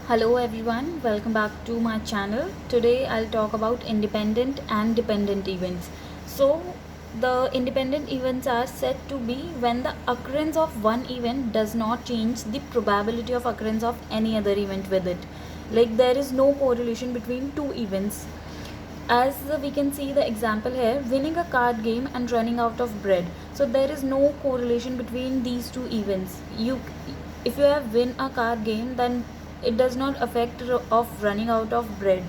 Hello everyone, welcome back to my channel. Today I'll talk about independent and dependent events. So, the independent events are said to be when the occurrence of one event does not change the probability of occurrence of any other event with it. Like there is no correlation between two events. As we can see the example here, winning a card game and running out of bread. So there is no correlation between these two events. If you have win a card game, then it does not affect of running out of bread.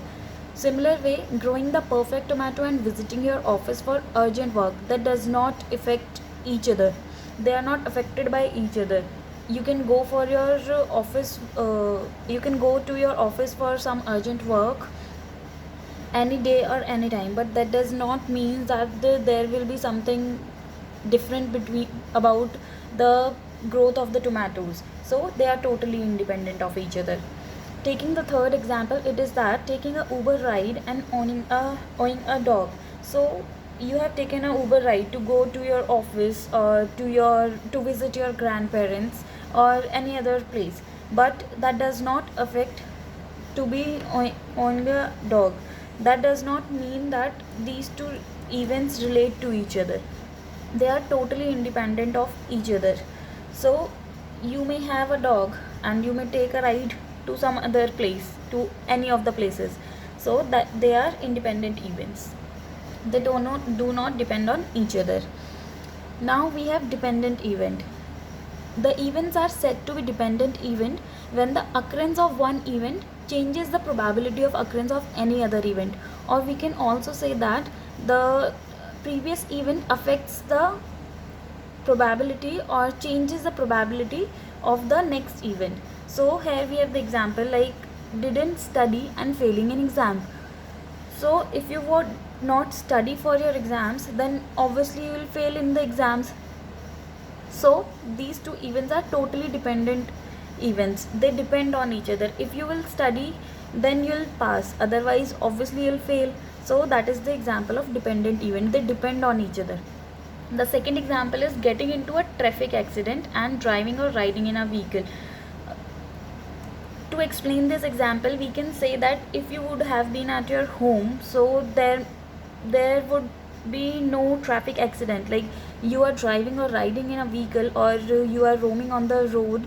Similar way, growing the perfect tomato and visiting your office for urgent work, that does not affect each other. They are not affected by each other. You can go for your office, you can go to your office for some urgent work any day or any time, but that does not mean that there will be something different between about the growth of the tomatoes. So they are totally independent of each other. Taking the third example, it is that taking a Uber ride and owning a dog. So you have taken a Uber ride to go to your office or to visit your grandparents or any other place, but that does not affect to be owning a dog. That does not mean that these two events relate to each other. They are totally independent of each other. So you may have a dog and you may take a ride to some other place, to any of the places, so that they are independent events. They do not depend on each other. Now we have dependent event. The events are said to be dependent event when the occurrence of one event changes the probability of occurrence of any other event, or we can also say that the previous event affects the probability or changes the probability of the next event. So here we have the example like didn't study and failing in exam. So if you would not study for your exams, then obviously you will fail in the exams. So these two events are totally dependent events. They depend on each other. If you will study, then you'll pass, otherwise obviously you'll fail. So that is the example of dependent event. They depend on each other. The second example is getting into a traffic accident and driving or riding in a vehicle. To explain this example, we can say that if you would have been at your home, so there would be no traffic accident. Like you are driving or riding in a vehicle, or you are roaming on the road,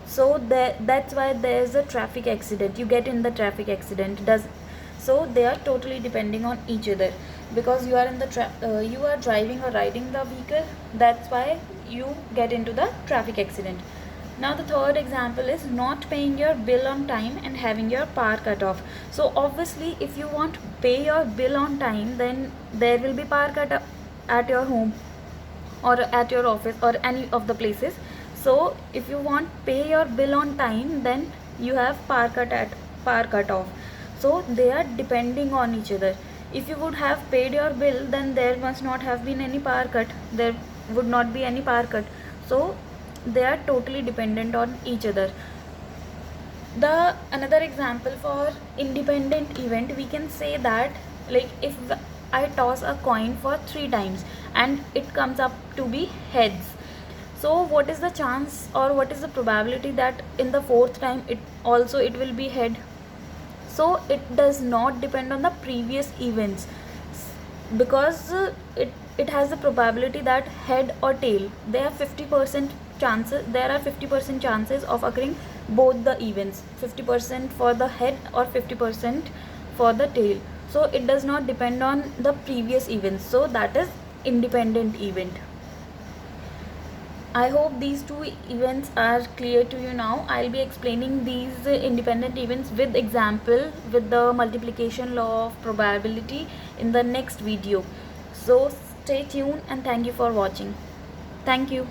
so that's why there's a traffic accident. You get in the traffic accident. Does So they are totally depending on each other, because you are in the you are driving or riding the vehicle. That's why you get into the traffic accident. Now the third example is not paying your bill on time and having your power cut off. So obviously if you want to pay your bill on time, then there will be power cut at your home or at your office or any of the places. So if you want pay your bill on time, then you have power cut off. So they are depending on each other. If you would have paid your bill, then there must not have been any power cut. There would not be any power cut. So they are totally dependent on each other. The another example for independent event, we can say that like if I toss a coin for 3 times and it comes up to be heads, so what is the chance or what is the probability that in the fourth time it will be head? So it does not depend on the previous events, because it has the probability that head or tail, there are 50% chances of occurring both the events, 50% for the head or 50% for the tail. So it does not depend on the previous events, so that is independent event. I hope these two events are clear to you now. I'll be explaining these independent events with example with the multiplication law of probability in the next video. So stay tuned and thank you for watching. Thank you.